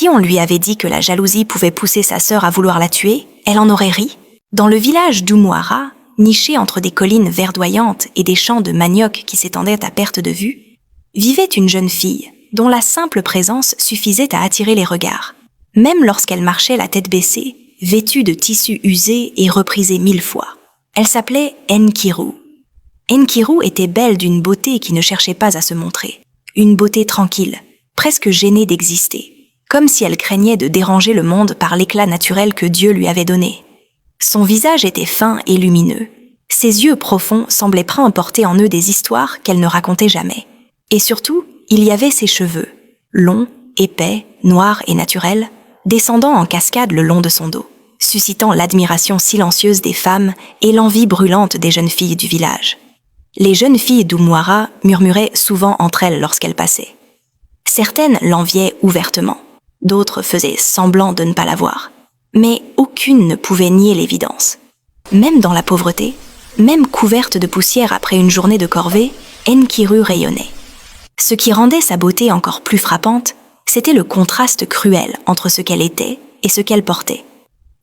Si on lui avait dit que la jalousie pouvait pousser sa sœur à vouloir la tuer, elle en aurait ri. Dans le village d'Umuara, niché entre des collines verdoyantes et des champs de manioc qui s'étendaient à perte de vue, vivait une jeune fille dont la simple présence suffisait à attirer les regards, même lorsqu'elle marchait la tête baissée, vêtue de tissus usés et reprisés 1000 fois. Elle s'appelait Nkiru. Nkiru était belle d'une beauté qui ne cherchait pas à se montrer, une beauté tranquille, presque gênée d'exister, comme si elle craignait de déranger le monde par l'éclat naturel que Dieu lui avait donné. Son visage était fin et lumineux. Ses yeux profonds semblaient préemporter en eux des histoires qu'elle ne racontait jamais. Et surtout, il y avait ses cheveux, longs, épais, noirs et naturels, descendant en cascade le long de son dos, suscitant l'admiration silencieuse des femmes et l'envie brûlante des jeunes filles du village. Les jeunes filles d'Umuara murmuraient souvent entre elles lorsqu'elle passait. Certaines l'enviaient ouvertement, d'autres faisaient semblant de ne pas la voir. Mais aucune ne pouvait nier l'évidence. Même dans la pauvreté, même couverte de poussière après une journée de corvée, Nkiru rayonnait. Ce qui rendait sa beauté encore plus frappante, c'était le contraste cruel entre ce qu'elle était et ce qu'elle portait.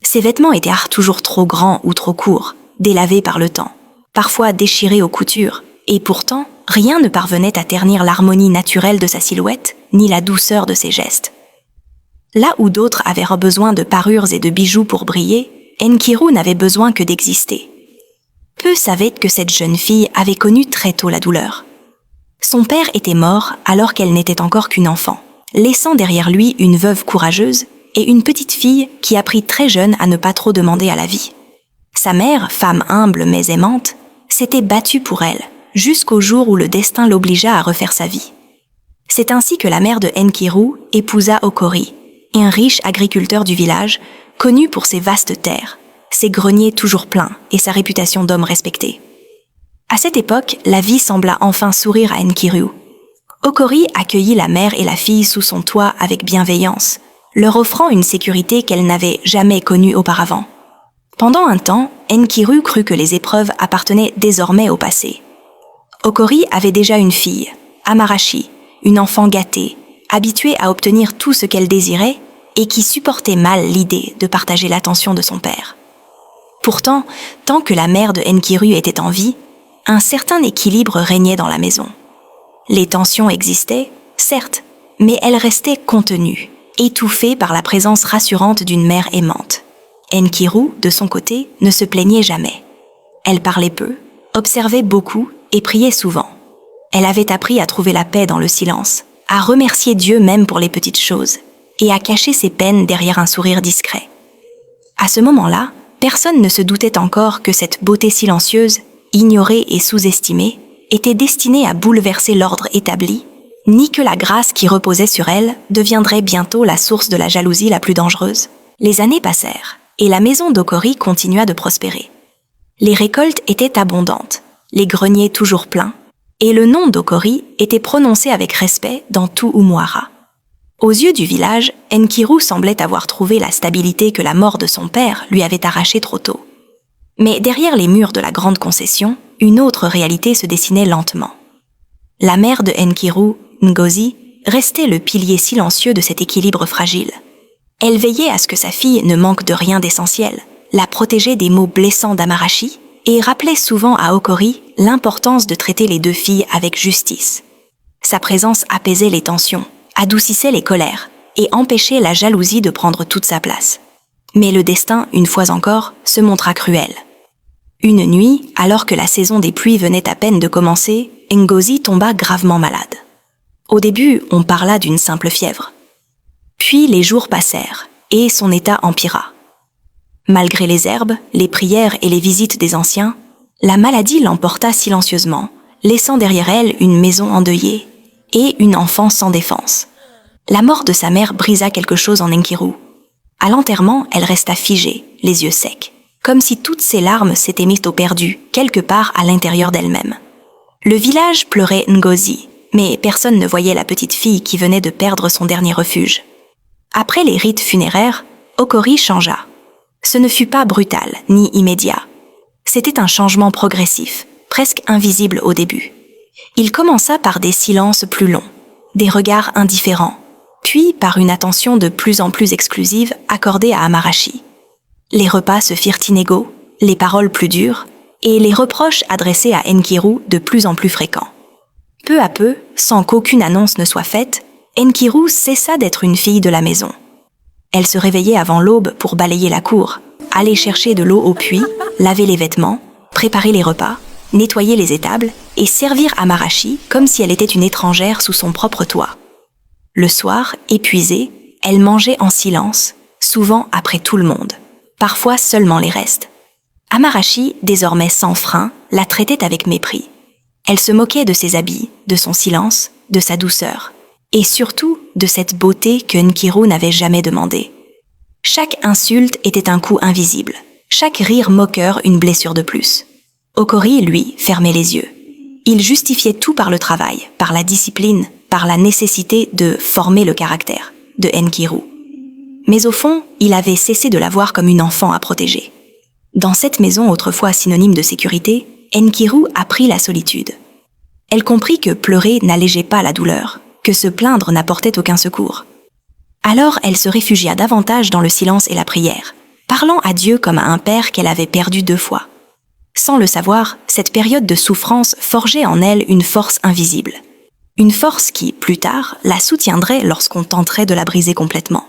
Ses vêtements étaient toujours trop grands ou trop courts, délavés par le temps, parfois déchirés aux coutures, et pourtant, rien ne parvenait à ternir l'harmonie naturelle de sa silhouette, ni la douceur de ses gestes. Là où d'autres avaient besoin de parures et de bijoux pour briller, Nkiru n'avait besoin que d'exister. Peu savaient que cette jeune fille avait connu très tôt la douleur. Son père était mort alors qu'elle n'était encore qu'une enfant, laissant derrière lui une veuve courageuse et une petite fille qui apprit très jeune à ne pas trop demander à la vie. Sa mère, femme humble mais aimante, s'était battue pour elle, jusqu'au jour où le destin l'obligea à refaire sa vie. C'est ainsi que la mère de Nkiru épousa Okori, un riche agriculteur du village, connu pour ses vastes terres, ses greniers toujours pleins et sa réputation d'homme respecté. À cette époque, la vie sembla enfin sourire à Nkiru. Okori accueillit la mère et la fille sous son toit avec bienveillance, leur offrant une sécurité qu'elle n'avait jamais connue auparavant. Pendant un temps, Nkiru crut que les épreuves appartenaient désormais au passé. Okori avait déjà une fille, Amarashi, une enfant gâtée, habituée à obtenir tout ce qu'elle désirait et qui supportait mal l'idée de partager l'attention de son père. Pourtant, tant que la mère de Nkiru était en vie, un certain équilibre régnait dans la maison. Les tensions existaient, certes, mais elles restaient contenues, étouffées par la présence rassurante d'une mère aimante. Nkiru, de son côté, ne se plaignait jamais. Elle parlait peu, observait beaucoup et priait souvent. Elle avait appris à trouver la paix dans le silence, à remercier Dieu même pour les petites choses, et à cacher ses peines derrière un sourire discret. À ce moment-là, personne ne se doutait encore que cette beauté silencieuse, ignorée et sous-estimée, était destinée à bouleverser l'ordre établi, ni que la grâce qui reposait sur elle deviendrait bientôt la source de la jalousie la plus dangereuse. Les années passèrent, et la maison d'Okori continua de prospérer. Les récoltes étaient abondantes, les greniers toujours pleins, et le nom d'Okori était prononcé avec respect dans tout Umuara. Aux yeux du village, Nkiru semblait avoir trouvé la stabilité que la mort de son père lui avait arrachée trop tôt. Mais derrière les murs de la grande concession, une autre réalité se dessinait lentement. La mère de Nkiru, Ngozi, restait le pilier silencieux de cet équilibre fragile. Elle veillait à ce que sa fille ne manque de rien d'essentiel, la protégeait des mots blessants d'Amarashi et rappelait souvent à Okori l'importance de traiter les deux filles avec justice. Sa présence apaisait les tensions, adoucissait les colères et empêchait la jalousie de prendre toute sa place. Mais le destin, une fois encore, se montra cruel. Une nuit, alors que la saison des pluies venait à peine de commencer, Ngozi tomba gravement malade. Au début, on parla d'une simple fièvre. Puis les jours passèrent, et son état empira. Malgré les herbes, les prières et les visites des anciens, la maladie l'emporta silencieusement, laissant derrière elle une maison endeuillée et une enfant sans défense. La mort de sa mère brisa quelque chose en Nkiru. À l'enterrement, elle resta figée, les yeux secs, comme si toutes ses larmes s'étaient mises au perdu, quelque part à l'intérieur d'elle-même. Le village pleurait Ngozi, mais personne ne voyait la petite fille qui venait de perdre son dernier refuge. Après les rites funéraires, Okori changea. Ce ne fut pas brutal, ni immédiat. C'était un changement progressif, presque invisible au début. Il commença par des silences plus longs, des regards indifférents, puis par une attention de plus en plus exclusive accordée à Amarashi. Les repas se firent inégaux, les paroles plus dures, et les reproches adressés à Enkiru de plus en plus fréquents. Peu à peu, sans qu'aucune annonce ne soit faite, Enkiru cessa d'être une fille de la maison. Elle se réveillait avant l'aube pour balayer la cour, aller chercher de l'eau au puits, laver les vêtements, préparer les repas, nettoyer les étables et servir Amarashi comme si elle était une étrangère sous son propre toit. Le soir, épuisée, elle mangeait en silence, souvent après tout le monde, parfois seulement les restes. Amarashi, désormais sans frein, la traitait avec mépris. Elle se moquait de ses habits, de son silence, de sa douceur, et surtout de cette beauté que Nkiru n'avait jamais demandée. Chaque insulte était un coup invisible, chaque rire moqueur une blessure de plus. Okori, lui, fermait les yeux. Il justifiait tout par le travail, par la discipline, par la nécessité de former le caractère de Nkiru. Mais au fond, il avait cessé de la voir comme une enfant à protéger. Dans cette maison autrefois synonyme de sécurité, Nkiru apprit la solitude. Elle comprit que pleurer n'allégeait pas la douleur, que se plaindre n'apportait aucun secours. Alors elle se réfugia davantage dans le silence et la prière, parlant à Dieu comme à un père qu'elle avait perdu 2 fois. Sans le savoir, cette période de souffrance forgeait en elle une force invisible. Une force qui, plus tard, la soutiendrait lorsqu'on tenterait de la briser complètement.